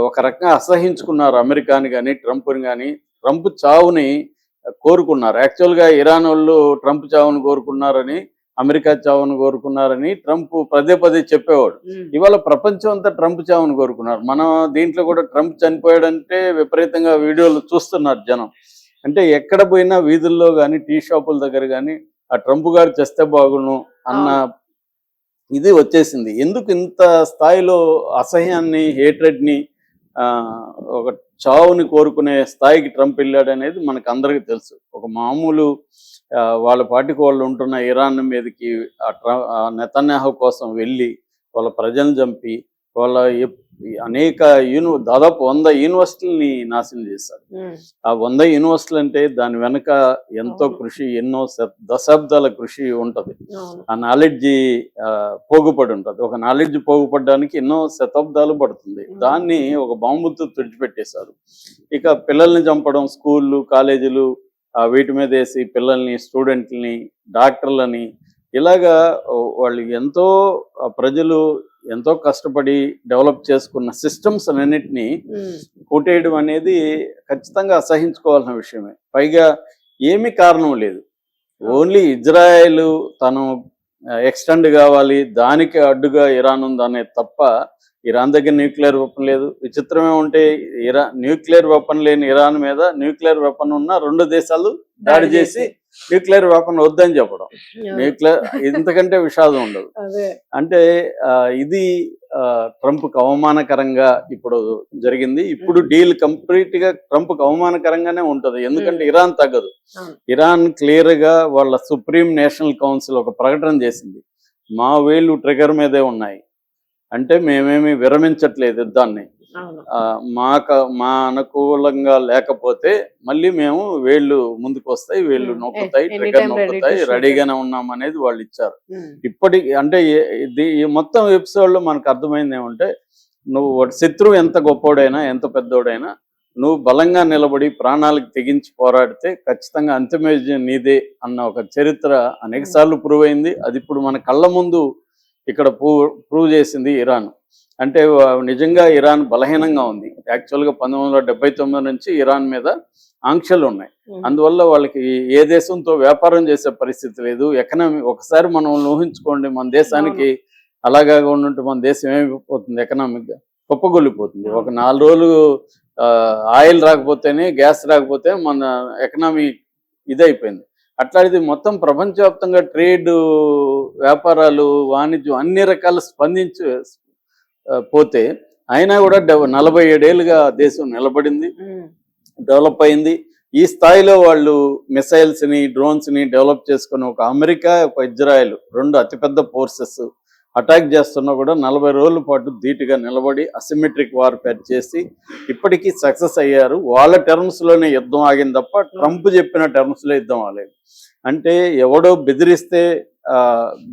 ఒక రకంగా అసహించుకున్నారు అమెరికాని కానీ ట్రంప్ని కానీ. ట్రంప్ చావుని కోరుకున్నారు. యాక్చువల్గా ఇరాన్ వాళ్ళు ట్రంప్ చావును కోరుకున్నారని, అమెరికా చావును కోరుకున్నారని ట్రంప్ పదే పదే చెప్పేవాడు. ఇవాళ ప్రపంచం అంతా ట్రంప్ చావును కోరుకున్నారు. మనం దీంట్లో కూడా ట్రంప్ చనిపోయాడంటే విపరీతంగా వీడియోలు చూస్తున్నారు జనం. అంటే ఎక్కడ పోయినా వీధుల్లో కానీ టీ షాపుల దగ్గర కానీ ఆ ట్రంప్ గారు చేస్తే బాగును అన్న ఇది వచ్చేసింది. ఎందుకు ఇంత స్థాయిలో అసహ్యాన్ని, హేట్రెడ్ని, ఒక చావుని కోరుకునే స్థాయికి ట్రంప్ వెళ్ళాడనేది మనకు అందరికీ తెలుసు. ఒక మామూలు వాళ్ళ పార్టీకి వాళ్ళు ఉంటున్న ఇరాన్ మీదకి నెతన్యాహు కోసం వెళ్ళి వాళ్ళ ప్రజలను చంపి వాళ్ళ అనేక దాదాపు 100 యూనివర్సిటీలని నాశనం చేశారు. ఆ 100 యూనివర్సిటీలు అంటే దాని వెనక ఎంతో కృషి, ఎన్నో దశాబ్దాల కృషి ఉంటది. ఆ నాలెడ్జి పోగుపడి ఉంటది. ఒక నాలెడ్జ్ పోగుపడడానికి ఎన్నో శతాబ్దాలు పడుతుంది. దాన్ని ఒక బాంబుతో తుడిచిపెట్టేశారు. ఇక పిల్లల్ని చంపడం, స్కూళ్ళు, కాలేజీలు వీటి మీద వేసి పిల్లల్ని, స్టూడెంట్లని, డాక్టర్లని ఇలాగా వాళ్ళు ఎంతో ప్రజలు ఎంతో కష్టపడి డెవలప్ చేసుకున్న సిస్టమ్స్ అన్నిటినీ కొట్టేయడం అనేది ఖచ్చితంగా అసహించుకోవాల్సిన విషయమే. పైగా ఏమీ కారణం లేదు. ఓన్లీ ఇజ్రాయెల్ తను ఎక్స్టెండ్ కావాలి, దానికి అడ్డుగా ఇరాన్ ఉందనే తప్ప ఇరాన్ దగ్గర న్యూక్లియర్ వెపన్ లేదు. విచిత్రం ఏమంటే న్యూక్లియర్ వెపన్ లేని ఇరాన్ మీద న్యూక్లియర్ వెపన్ ఉన్న 2 దేశాలు దాడి చేసి న్యూక్లియర్ వెపన్ వద్దని చెప్పడం. న్యూక్లియర్ ఇంతకంటే విషాదం ఉండదు. అంటే ఇది ట్రంప్కి అవమానకరంగా ఇప్పుడు జరిగింది. ఇప్పుడు డీల్ కంప్లీట్ గా ట్రంప్కి అవమానకరంగానే ఉంటది. ఎందుకంటే ఇరాన్ తగ్గదు. ఇరాన్ క్లియర్ గా వాళ్ళ సుప్రీం నేషనల్ కౌన్సిల్ ఒక ప్రకటన చేసింది. మా వేళ్ళు ట్రిగర్ మీదే ఉన్నాయి, అంటే మేమేమి విరమించట్లేదు యుద్ధాన్ని. మా అనుకూలంగా లేకపోతే మళ్ళీ మేము వేళ్ళు ముందుకు వస్తాయి, వేళ్ళు నొక్కుతాయి, ట్రిగర్ నొక్కుతాయి, రెడీగానే ఉన్నాం అనేది వాళ్ళు ఇచ్చారు. ఇప్పటికి అంటే ఈ మొత్తం ఎపిసోడ్ లో మనకు అర్థమైంది ఏమంటే, నువ్వు శత్రువు ఎంత గొప్పోడైనా, ఎంత పెద్దోడైనా, నువ్వు బలంగా నిలబడి ప్రాణాలకు తెగించి పోరాడితే ఖచ్చితంగా అంతిమవిజయం నీదే అన్న ఒక చరిత్ర అనేక సార్లు ప్రూవ్ అయింది. అది ఇప్పుడు మన కళ్ళ ముందు ఇక్కడ ప్రూవ్ చేసింది ఇరాన్. అంటే నిజంగా ఇరాన్ బలహీనంగా ఉంది. యాక్చువల్గా 1979 నుంచి ఇరాన్ మీద ఆంక్షలు ఉన్నాయి. అందువల్ల వాళ్ళకి ఏ దేశంతో వ్యాపారం చేసే పరిస్థితి లేదు. ఎకనామీ ఒకసారి మనం ఊహించుకోండి, మన దేశానికి అలాగా ఉంటే మన దేశం ఏమైపోతుంది, ఎకనామిక్గా కుప్పగొల్లిపోతుంది. ఒక 4 రోజులు ఆయిల్ రాకపోతేనే, గ్యాస్ రాకపోతే మన ఎకనామీ ఇదైపోయింది. అట్లాంటిది మొత్తం ప్రపంచవ్యాప్తంగా ట్రేడ్, వ్యాపారాలు, వాణిజ్యం అన్ని రకాలు స్పందించి పోతే అయినా కూడా 47 ఏళ్ళుగా దేశం నిలబడింది, డెవలప్ అయింది. ఈ స్థాయిలో వాళ్ళు మిసైల్స్ని, డ్రోన్స్ని డెవలప్ చేసుకుని ఒక అమెరికా, ఒక ఇజ్రాయెల్ 2 అతిపెద్ద ఫోర్సెస్ అటాక్ చేస్తున్నా కూడా 40 రోజుల పాటు ధీటుగా నిలబడి అసిమెట్రిక్ వార్ఫేర్ చేసి ఇప్పటికీ సక్సెస్ అయ్యారు. వాళ్ళ టర్మ్స్లోనే యుద్ధం ఆగింది తప్ప ట్రంప్ చెప్పిన టర్మ్స్లో యుద్ధం ఆలేదు. అంటే ఎవడో బెదిరిస్తే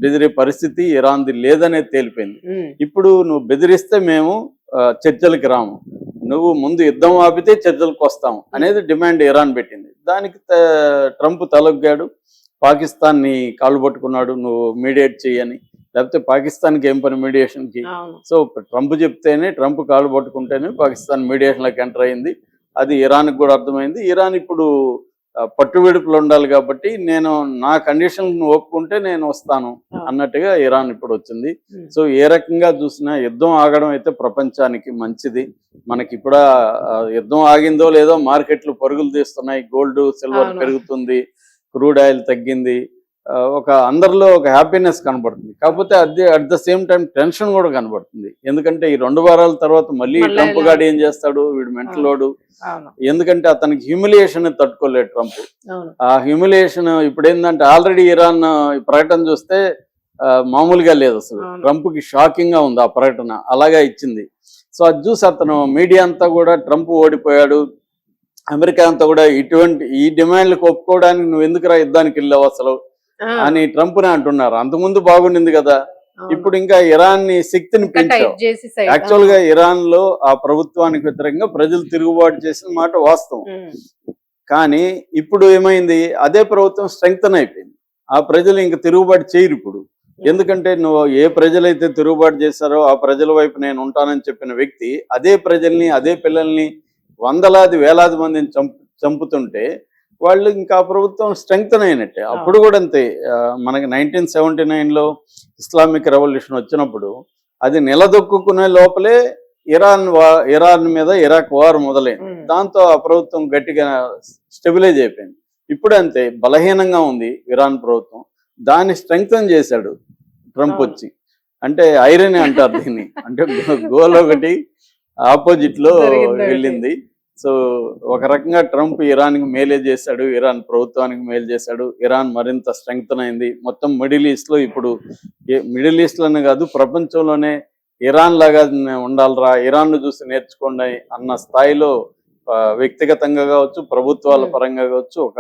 బెదిరే పరిస్థితి ఇరాన్ది లేదనేది తేలిపోయింది. ఇప్పుడు నువ్వు బెదిరిస్తే మేము చర్చలకి రాము, నువ్వు ముందు యుద్ధం ఆపితే చర్చలకు వస్తాము అనేది డిమాండ్ ఇరాన్ పెట్టింది. దానికి ట్రంప్ తలొగ్గాడు, పాకిస్తాన్ని కాళ్ళు పట్టుకున్నాడు, నువ్వు మీడియేట్ చేయని. లేకపోతే పాకిస్తాన్కి ఏం పని మీడియేషన్కి? సో ట్రంప్ చెప్తేనే, ట్రంప్ కాళ్ళు పట్టుకుంటేనే పాకిస్తాన్ మీడియేషన్లోకి ఎంటర్ అయింది. అది ఇరాన్కి కూడా అర్థమైంది. ఇరాన్ ఇప్పుడు పట్టువిడుపులు ఉండాలి కాబట్టి నేను నా కండిషన్ ఒప్పుకుంటే నేను వస్తాను అన్నట్టుగా ఇరాన్ ఇప్పుడు వచ్చింది. సో ఏ రకంగా చూసినా యుద్ధం ఆగడం అయితే ప్రపంచానికి మంచిది. మనకి ఇప్పుడు యుద్ధం ఆగిందో లేదో మార్కెట్లు పరుగులు తీస్తున్నాయి, గోల్డ్ సిల్వర్ పెరుగుతుంది, క్రూడ్ ఆయిల్ తగ్గింది, ఒక అందరిలో ఒక హ్యాపీనెస్ కనబడుతుంది. కాకపోతే at the same time tension కూడా కనబడుతుంది. ఎందుకంటే ఈ 2 వారాల తర్వాత మళ్ళీ ట్రంప్ గాడు ఏం చేస్తాడు, వీడు మెంటలోడు. ఎందుకంటే అతనికి హ్యూమిలియేషన్ తట్టుకోలేడు ట్రంప్. ఆ హ్యూమిలియేషన్ ఇప్పుడు ఏంటంటే ఆల్రెడీ ఇరాన్ ప్రకటన చూస్తే మామూలుగా లేదు అసలు. ట్రంప్కి షాకింగ్ గా ఉంది ఆ ప్రకటన, అలాగా ఇచ్చింది. సో అది చూసి అతను మీడియా అంతా కూడా ట్రంప్ ఓడిపోయాడు, అమెరికా అంతా కూడా ఈ డిమాండ్లకు ఒప్పుకోవడానికి నువ్వు ఎందుకురా యుద్ధానికి వెళ్ళావు అసలు అని ట్రంప్ని అంటున్నారు. అంతకుముందు బాగుండింది కదా, ఇప్పుడు ఇంకా ఇరాన్ ని శక్తిని పెంచావు. యాక్చువల్ గా ఇరాన్ లో ఆ ప్రభుత్వానికి వ్యతిరేకంగా ప్రజలు తిరుగుబాటు చేసిన మాట వాస్తవం. కానీ ఇప్పుడు ఏమైంది, అదే ప్రభుత్వం స్ట్రెంగ్తన్ అయిపోయింది. ఆ ప్రజలు ఇంకా తిరుగుబాటు చేయరు. ఇప్పుడు ఎందుకంటే నువ్వు ఏ ప్రజలైతే తిరుగుబాటు చేశారో ఆ ప్రజల వైపు నేను ఉంటానని చెప్పిన వ్యక్తి అదే ప్రజల్ని, అదే పిల్లల్ని వందలాది వేలాది మందిని చంపుతుంటే వాళ్ళు ఇంకా ప్రభుత్వం స్ట్రెంగ్తన్ అయినట్టే. అప్పుడు కూడా అంతే. మనకి 1979లో ఇస్లామిక్ రెవల్యూషన్ వచ్చినప్పుడు అది నిలదొక్కునే లోపలే ఇరాన్ మీద ఇరాక్ వార్ మొదలైంది. దాంతో ఆ ప్రభుత్వం గట్టిగా స్టెబిలైజ్ అయిపోయింది. ఇప్పుడు అంతే, బలహీనంగా ఉంది ఇరాన్ ప్రభుత్వం. దాన్ని స్ట్రెంగ్తన్ చేశాడు ట్రంప్ వచ్చి. అంటే ఐరన్ అంటారు దీన్ని. అంటే గోల్ ఒకటి ఆపోజిట్ లో వెళ్ళింది. సో ఒక రకంగా ట్రంప్ ఇరాన్కి మేలే చేశాడు, ఇరాన్ ప్రభుత్వానికి మేలు చేశాడు. ఇరాన్ మరింత స్ట్రెంగ్తన్ అయింది. మొత్తం మిడిల్ ఈస్ట్ లో ఇప్పుడు మిడిల్ ఈస్ట్ లోనే కాదు ప్రపంచంలోనే ఇరాన్ లాగా ఉండాలరా, ఇరాన్ ను చూసి నేర్చుకోండి అన్న స్థాయిలో వ్యక్తిగతంగా కావచ్చు, ప్రభుత్వాల పరంగా కావచ్చు, ఒక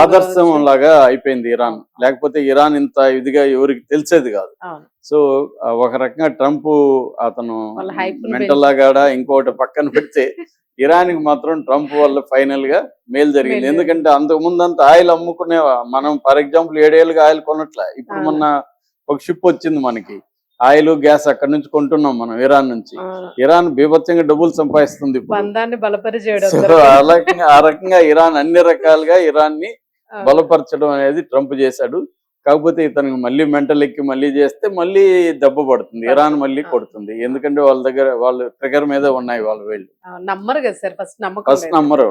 ఆదర్శం లాగా అయిపోయింది ఇరాన్. లేకపోతే ఇరాన్ ఇంత ఇదిగా ఎవరికి తెలిసేది కాదు. సో ఒక రకంగా ట్రంప్ అతను మెంటల్ లాగాడా ఇంకోటి పక్కన పెడితే ఇరాన్కి మాత్రం ట్రంప్ వల్ల ఫైనల్ గా మేలు జరిగింది. ఎందుకంటే అంతకు ముందు అంత ఆయిల్ అమ్ముకునే మనం ఫర్ ఎగ్జాంపుల్ 7 ఏళ్ళుగా ఆయిల్ కొనట్లే. ఇప్పుడు మొన్న ఒక షిప్ వచ్చింది మనకి, ఆయిల్ గ్యాస్ అక్కడి నుంచి కొంటున్నాం మనం ఇరాన్ నుంచి. ఇరాన్ బీభత్సంగా డబ్బులు సంపాదిస్తుంది ఇప్పుడు. ఆ రకంగా ఇరాన్ అన్ని రకాలుగా ఇరాన్ ని బలపరచడం అనేది ట్రంప్ చేశాడు. కాకపోతే ఇతనికి మళ్ళీ మెంటల్ ఎక్కి మళ్ళీ చేస్తే మళ్ళీ దెబ్బ పడుతుంది, ఇరాన్ మళ్ళీ కొడుతుంది. ఎందుకంటే వాళ్ళ దగ్గర వాళ్ళు ట్రిగర్ మీద ఉన్నాయి వాళ్ళ వీళ్ళు. నమ్మరు కదా సార్, ఫస్ట్ నమ్మరు.